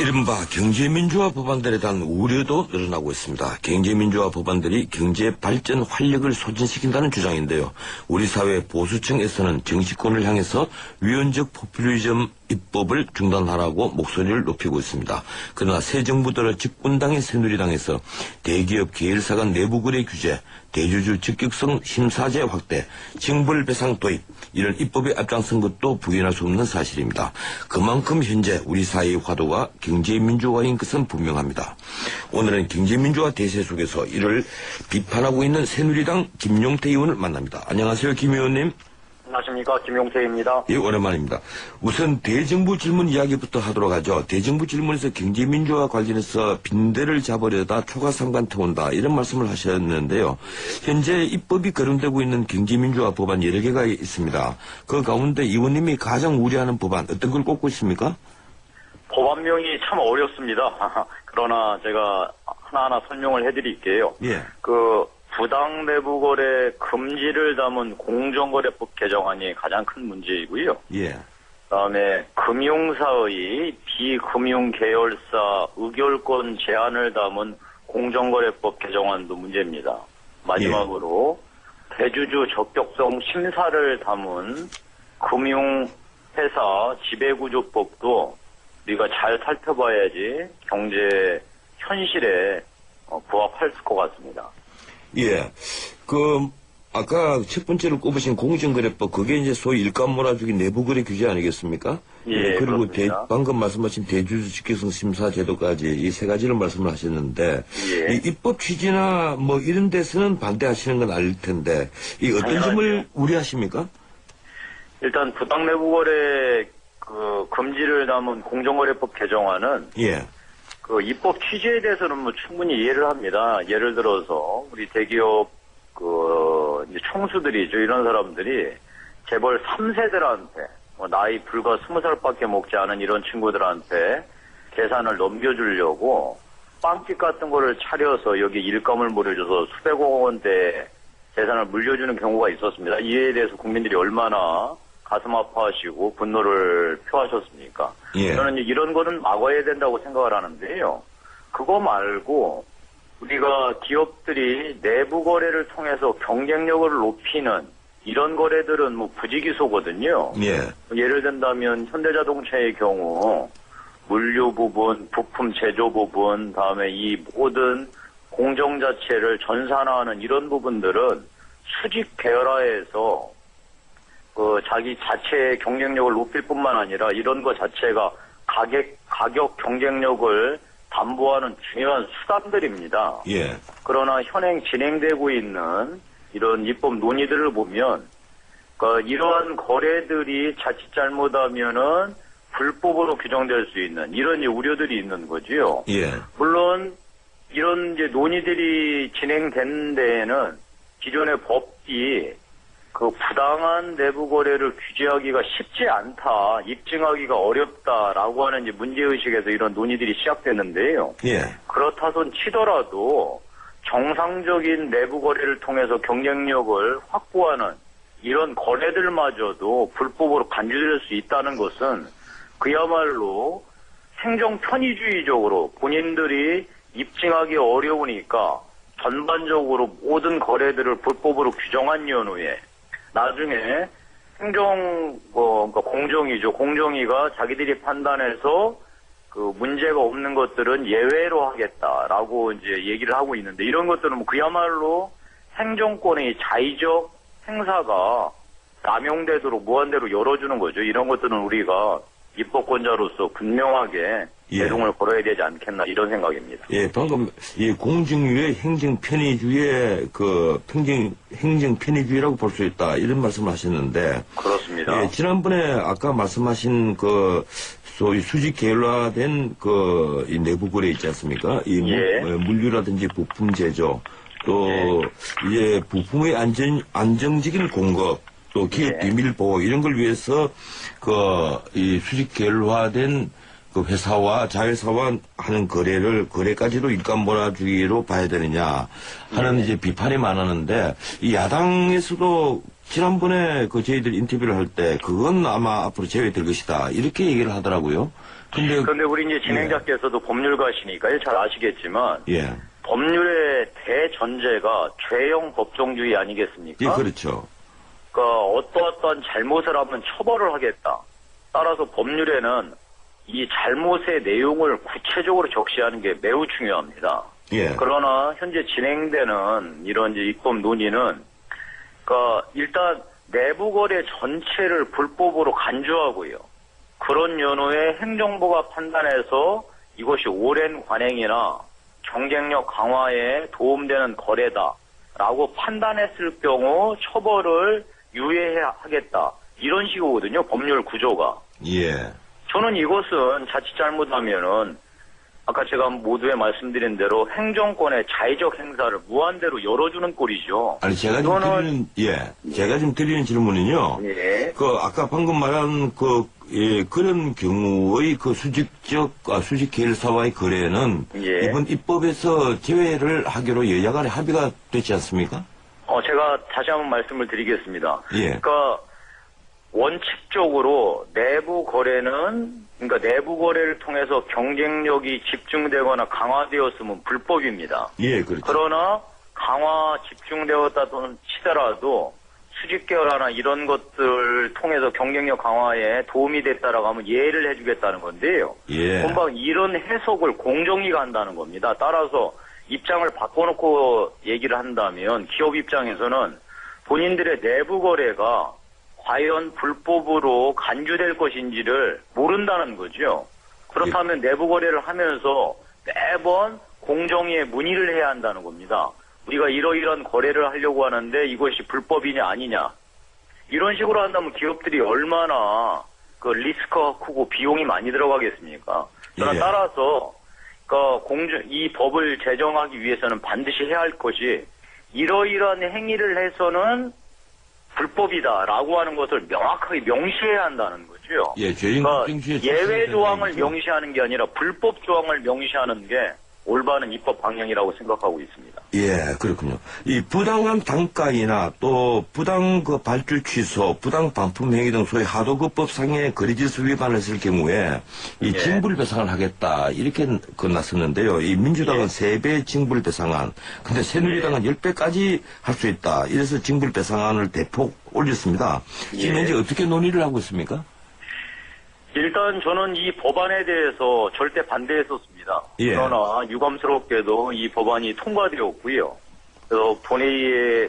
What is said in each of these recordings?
이른바 경제민주화 법안들에 대한 우려도 늘어나고 있습니다. 경제민주화 법안들이 경제 발전 활력을 소진시킨다는 주장인데요. 우리 사회 보수층에서는 정치권을 향해서 위헌적 포퓰리즘 입법을 중단하라고 목소리를 높이고 있습니다. 그러나 새 정부 들어 집권당의 새누리당에서 대기업 계열사 간 내부 거래 규제, 대주주 적격성 심사제 확대, 징벌배상 도입, 이런 입법에 앞장선 것도 부인할 수 없는 사실입니다. 그만큼 현재 우리 사회의 화두가 경제민주화인 것은 분명합니다. 오늘은 경제민주화 대세 속에서 이를 비판하고 있는 새누리당 김용태 의원을 만납니다. 안녕하세요, 김 의원님. 안녕하십니까, 김용태입니다. 예, 오랜만입니다. 우선 대정부 질문 이야기부터 하도록 하죠. 대정부 질문에서 경제민주화 관련해서 빈대를 잡으려다 초가상관 태운다, 이런 말씀을 하셨는데요. 현재 입법이 거론되고 있는 경제민주화 법안 여러 개가 있습니다. 그 가운데 의원님이 가장 우려하는 법안 어떤 걸 꼽고 있습니까? 법안명이 참 어렵습니다. 그러나 제가 하나하나 설명을 해드릴게요. 예. 부당 내부 거래 금지를 담은 공정거래법 개정안이 가장 큰 문제이고요. 예. 그다음에 금융사의 비금융 계열사 의결권 제한을 담은 공정거래법 개정안도 문제입니다. 마지막으로 대주주 적격성 심사를 담은 금융회사 지배구조법도 우리가 잘 살펴봐야지 경제 현실에 부합할 것 같습니다. 예. 아까 첫 번째로 꼽으신 공정거래법, 그게 이제 소위 일감 몰아주기 내부거래 규제 아니겠습니까? 예, 그리고 방금 말씀하신 대주주 직계성 심사 제도까지 이 세 가지를 말씀을 하셨는데, 예. 이 입법 취지나 뭐 이런 데서는 반대하시는 건 아닐 텐데, 이 어떤 당연하죠. 점을 우려하십니까? 일단 부당 내부 거래 금지를 담은 공정거래법 개정안은 예. 입법 취지에 대해서는 뭐 충분히 이해를 합니다. 예를 들어서 우리 대기업 이제 총수들이죠. 이런 사람들이 재벌 3세들한테 나이 불과 20살밖에 먹지 않은 이런 친구들한테 재산을 넘겨주려고 빵집 같은 거를 차려서 여기 일감을 물려줘서 수백억 원대 재산을 물려주는 경우가 있었습니다. 이에 대해서 국민들이 얼마나 가슴 아파하시고 분노를 표하셨습니까? 예. 저는 이런 거는 막아야 된다고 생각을 하는데요. 그거 말고 우리가 기업들이 내부 거래를 통해서 경쟁력을 높이는 이런 거래들은 뭐 부지기소거든요. 예. 예를 든다면 현대자동차의 경우 물류 부분, 부품 제조 부분, 다음에 이 모든 공정 자체를 전산화하는 이런 부분들은 수직 계열화해서 자기 자체의 경쟁력을 높일 뿐만 아니라 이런 것 자체가 가격 경쟁력을 담보하는 중요한 수단들입니다. 예. 그러나 현행 진행되고 있는 이런 입법 논의들을 보면 이러한 거래들이 자칫 잘못하면은 불법으로 규정될 수 있는 이런 우려들이 있는 거지요. 예. 물론 이런 이제 논의들이 진행된 데에는 기존의 법이 부당한 내부 거래를 규제하기가 쉽지 않다, 입증하기가 어렵다라고 하는 이제 문제의식에서 이런 논의들이 시작됐는데요. 예. 그렇다손 치더라도 정상적인 내부 거래를 통해서 경쟁력을 확보하는 이런 거래들마저도 불법으로 간주될 수 있다는 것은 그야말로 행정 편의주의적으로 본인들이 입증하기 어려우니까 전반적으로 모든 거래들을 불법으로 규정한 연후에 나중에 그러니까 공정위죠. 공정위가 자기들이 판단해서 문제가 없는 것들은 예외로 하겠다라고 이제 얘기를 하고 있는데 이런 것들은 그야말로 행정권의 자의적 행사가 남용되도록 무한대로 열어주는 거죠. 이런 것들은 우리가 입법권자로서 분명하게 대응을 걸어야 되지 않겠나 이런 생각입니다. 예, 방금 이 공정위의 행정 편의주의의 행정 편의주의라고 볼 수 있다, 이런 말씀을 하셨는데. 그렇습니다. 예, 지난번에 아까 말씀하신 소위 수직 계열화된 이 내부 거래 있지 않습니까? 이 물류라든지 부품 제조, 또 이제 부품의 안정적인 공급, 또 기업 비밀 보호, 이런 걸 위해서 이 수직 계열화된 그 회사와 자회사와 하는 거래까지도 일감 몰아주기로 봐야 되느냐 하는 이제 비판이 많았는데, 이 야당에서도 지난번에 그 저희들 인터뷰를 할 때 그건 아마 앞으로 제외될 것이다 이렇게 얘기를 하더라고요. 근데 우리 이제 진행자께서도 법률가시니까요. 잘 아시겠지만. 예. 법률의 대전제가 죄형 법정주의 아니겠습니까? 예, 그렇죠. 그러니까 어떠한 잘못을 하면 처벌을 하겠다. 따라서 법률에는 이 잘못의 내용을 구체적으로 적시하는 게 매우 중요합니다. 예. 그러나 현재 진행되는 이런 이제 입법 논의는 그러니까 일단 내부 거래 전체를 불법으로 간주하고요. 그런 연후에 행정부가 판단해서 이것이 오랜 관행이나 경쟁력 강화에 도움되는 거래다라고 판단했을 경우 처벌을 유예하겠다. 이런 식이거든요. 법률 구조가. 예. 저는 이것은 자칫 잘못하면은 아까 제가 모두에 말씀드린 대로 행정권의 자의적 행사를 무한대로 열어주는 꼴이죠. 아니 제가 지금 드리는 질문은요. 예. 그 아까 방금 말한 그런 경우의 그 수직 계열사와의 거래는 예. 이번 입법에서 제외를 하기로 여야 간에 합의가 됐지 않습니까? 제가 다시 한번 말씀을 드리겠습니다. 예. 그러니까 원칙적으로 내부 거래를 통해서 경쟁력이 집중되거나 강화되었으면 불법입니다. 예, 그렇죠. 그러나 집중되었다는 치더라도 수직 계열화나 이런 것들 통해서 경쟁력 강화에 도움이 됐다라고 하면 예를 해주겠다는 건데요. 예. 금방 이런 해석을 공정위가 한다는 겁니다. 따라서 입장을 바꿔놓고 얘기를 한다면 기업 입장에서는 본인들의 내부 거래가 과연 불법으로 간주될 것인지를 모른다는 거죠. 그렇다면 내부 거래를 하면서 매번 공정위에 문의를 해야 한다는 겁니다. 우리가 이러이러한 거래를 하려고 하는데 이것이 불법이냐 아니냐. 이런 식으로 한다면 기업들이 얼마나 그 리스크가 크고 비용이 많이 들어가겠습니까? 그러나 예. 따라서 이 법을 제정하기 위해서는 반드시 해야 할 것이 이러이러한 행위를 해서는 불법이다라고 하는 것을 명확하게 명시해야 한다는 거죠. 예, 죄인 법정주의 예외 조항을 얘기죠. 명시하는 게 아니라 불법 조항을 명시하는 게 올바른 입법 방향이라고 생각하고 있습니다. 예, 그렇군요. 이 부당한 단가이나 또 부당 그 발주 취소, 부당 반품 행위 등 소위 하도급법상의 거래질서 위반을 했을 경우에 이 예. 징불배상을 하겠다 이렇게 건놨었는데요. 이 민주당은 3배 징불배상안, 근데 새누리당은 10배까지 할 수 있다. 이래서 징불배상안을 대폭 올렸습니다. 지금 예. 현재 어떻게 논의를 하고 있습니까? 일단 저는 이 법안에 대해서 절대 반대했었습니다. 예. 그러나 유감스럽게도 이 법안이 통과되었고요. 그래서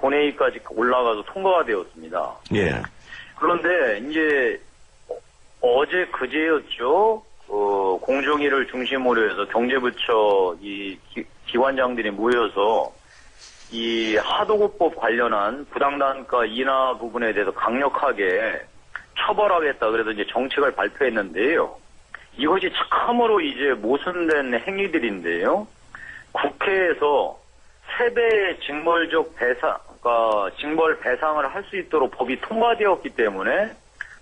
본회의까지 올라가서 통과가 되었습니다. 예. 그런데 이제 어제 그제였죠. 공정위를 중심으로 해서 경제부처 이 기관장들이 모여서 이 하도급법 관련한 부당단가 인하 부분에 대해서 강력하게 처벌하겠다. 그래서 이제 정책을 발표했는데요. 이것이 참으로 이제 모순된 행위들인데요. 국회에서 3배의 징벌적 징벌 배상을 할 수 있도록 법이 통과되었기 때문에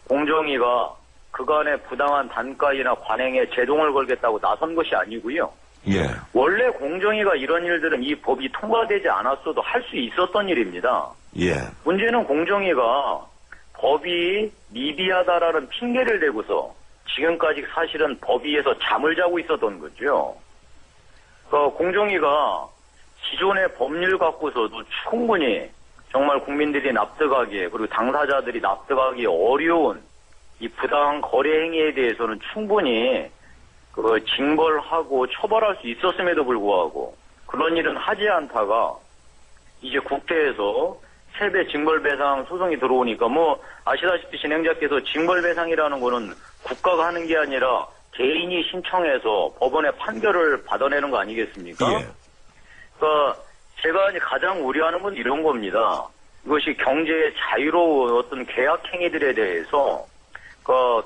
공정위가 그간의 부당한 단가이나 관행에 제동을 걸겠다고 나선 것이 아니고요. 예. 원래 공정위가 이런 일들은 이 법이 통과되지 않았어도 할 수 있었던 일입니다. 예. 문제는 공정위가 법이 미비하다라는 핑계를 대고서 지금까지 사실은 법위에서 잠을 자고 있었던 거죠. 공정위가 기존의 법률 갖고서도 충분히 정말 국민들이 납득하기에 그리고 당사자들이 납득하기 어려운 이 부당한 거래 행위에 대해서는 충분히 징벌하고 처벌할 수 있었음에도 불구하고 그런 일은 하지 않다가 이제 국회에서 3배 징벌배상 소송이 들어오니까 아시다시피 진행자께서 징벌배상이라는 거는 국가가 하는 게 아니라 개인이 신청해서 법원의 판결을 받아내는 거 아니겠습니까? 예. 제가 가장 우려하는 건 이런 겁니다. 이것이 경제의 자유로운 어떤 계약 행위들에 대해서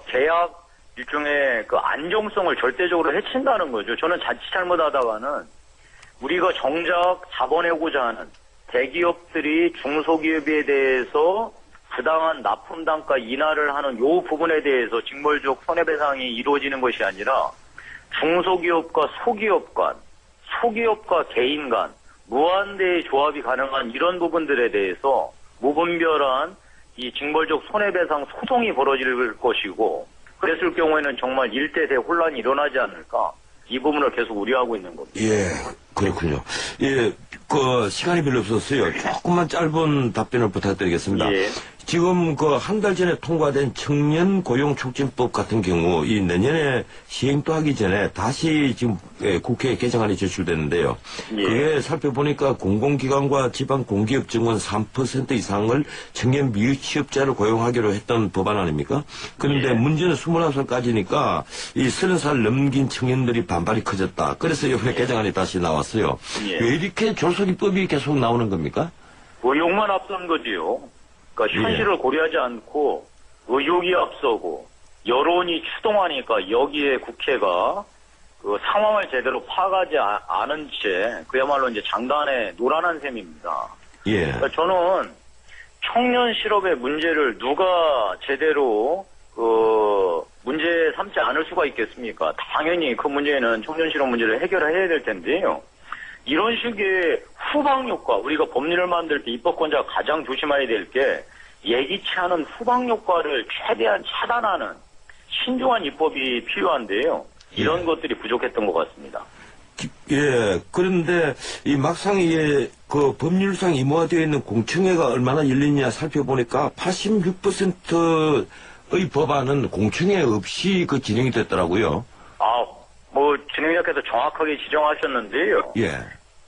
계약 일종의 안정성을 절대적으로 해친다는 거죠. 저는 자칫 잘못하다가는 우리가 정작 자본하고자 하는 대기업들이 중소기업에 대해서 부당한 납품 단가 인하를 하는 요 부분에 대해서 징벌적 손해배상이 이루어지는 것이 아니라 중소기업과 소기업 간, 소기업과 개인 간, 무한대의 조합이 가능한 이런 부분들에 대해서 무분별한 이 징벌적 손해배상 소송이 벌어질 것이고, 그랬을 경우에는 정말 일대 대혼란이 일어나지 않을까, 이 부분을 계속 우려하고 있는 겁니다. 예, 그렇군요. 예, 시간이 별로 없었어요. 조금만 짧은 답변을 부탁드리겠습니다. 예. 지금 한 달 전에 통과된 청년 고용 촉진법 같은 경우 이 내년에 시행도 하기 전에 다시 지금 국회에 개정안이 제출됐는데요. 예. 그게 살펴보니까 공공기관과 지방 공기업 증원 3% 이상을 청년 미취업자를 고용하기로 했던 법안 아닙니까? 그런데 예. 문제는 21살까지니까 이 30살 넘긴 청년들이 반발이 커졌다. 그래서 이번에 개정안이 다시 나왔어요. 예. 왜 이렇게 졸속이법이 계속 나오는 겁니까? 의욕만 앞선 거지요. 그러니까 현실을 고려하지 않고 의욕이 앞서고 여론이 추동하니까 여기에 국회가 그 상황을 제대로 파악하지 않은 채 그야말로 이제 장단에 노란한 셈입니다. 예. 그러니까 저는 청년 실업의 문제를 누가 제대로 문제 삼지 않을 수가 있겠습니까? 당연히 그 문제는 청년 실업 문제를 해결해야 될 텐데요. 이런 식의 후방 효과, 우리가 법률을 만들 때 입법권자가 가장 조심해야 될 게 예기치 않은 후방 효과를 최대한 차단하는 신중한 입법이 필요한데요. 이런 것들이 부족했던 것 같습니다. 예, 그런데 이 막상 법률상 의무화되어 있는 공청회가 얼마나 열리냐 살펴보니까 86%의 법안은 공청회 없이 진행이 됐더라고요. 진행자께서 정확하게 지정하셨는데요. 예.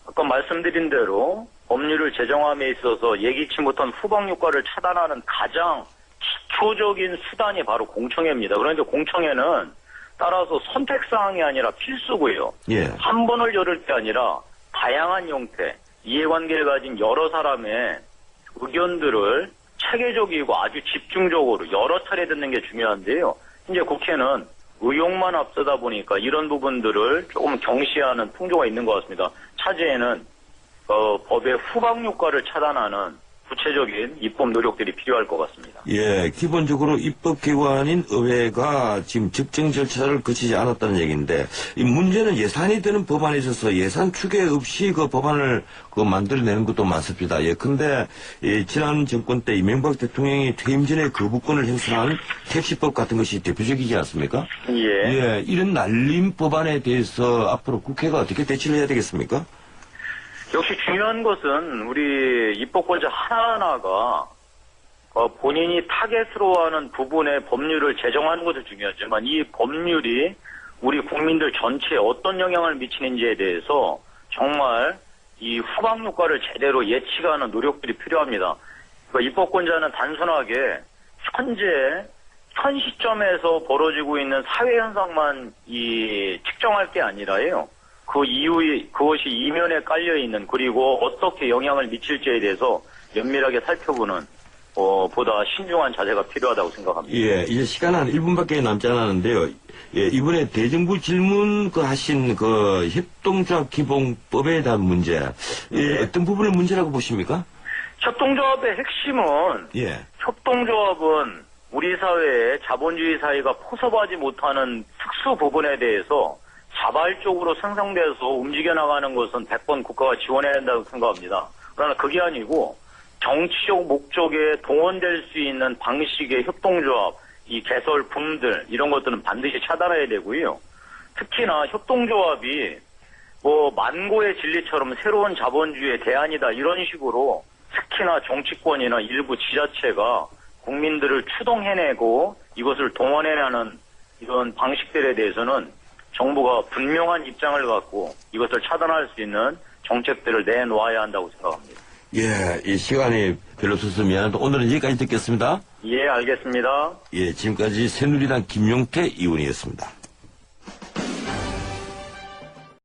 아까 말씀드린 대로 법률을 제정함에 있어서 예기치 못한 후방 효과를 차단하는 가장 기초적인 수단이 바로 공청회입니다. 그런데 공청회는 따라서 선택사항이 아니라 필수고요. 예. 한 번을 열을 게 아니라 다양한 형태, 이해관계를 가진 여러 사람의 의견들을 체계적이고 아주 집중적으로 여러 차례 듣는 게 중요한데요. 이제 국회는 의욕만 앞서다 보니까 이런 부분들을 조금 경시하는 풍조가 있는 것 같습니다. 차제에는 법의 후방 효과를 차단하는 구체적인 입법 노력들이 필요할 것 같습니다. 예, 기본적으로 입법기관인 의회가 지금 집정 절차를 거치지 않았다는 얘기인데, 이 문제는 예산이 드는 법안에 있어서 예산 추계 없이 그 법안을 만들어내는 것도 많습니다. 예, 근데, 지난 정권 때 이명박 대통령이 퇴임 전에 거부권을 행사한 택시법 같은 것이 대표적이지 않습니까? 예. 예, 이런 날림 법안에 대해서 앞으로 국회가 어떻게 대처를 해야 되겠습니까? 역시 중요한 것은 우리 입법권자 하나하나가 본인이 타겟으로하는 부분의 법률을 제정하는 것도 중요하지만 이 법률이 우리 국민들 전체에 어떤 영향을 미치는지에 대해서 정말 이 후방 효과를 제대로 예측하는 노력들이 필요합니다. 그러니까 입법권자는 단순하게 현 시점에서 벌어지고 있는 사회 현상만 측정할 게 아니라요. 그 이후에 그것이 이면에 깔려있는 그리고 어떻게 영향을 미칠지에 대해서 면밀하게 살펴보는 보다 신중한 자세가 필요하다고 생각합니다. 예, 이제 시간 한 1분밖에 남지 않았는데요. 예, 이번에 대정부 질문 하신 협동조합 기본법에 대한 문제, 예, 어떤 부분을 문제라고 보십니까? 협동조합의 핵심은 예. 협동조합은 우리 사회의 자본주의 사회가 포섭하지 못하는 특수 부분에 대해서 자발적으로 생성돼서 움직여 나가는 것은 100번 국가가 지원해야 된다고 생각합니다. 그러나 그게 아니고 정치적 목적에 동원될 수 있는 방식의 협동조합, 이 개설품들 이런 것들은 반드시 차단해야 되고요. 특히나 협동조합이 만고의 진리처럼 새로운 자본주의의 대안이다 이런 식으로 특히나 정치권이나 일부 지자체가 국민들을 추동해내고 이것을 동원해내는 이런 방식들에 대해서는 정부가 분명한 입장을 갖고 이것을 차단할 수 있는 정책들을 내놓아야 한다고 생각합니다. 예, 이 시간이 별로 없어서 미안한데 오늘은 여기까지 듣겠습니다. 예, 알겠습니다. 예, 지금까지 새누리당 김용태 의원이었습니다.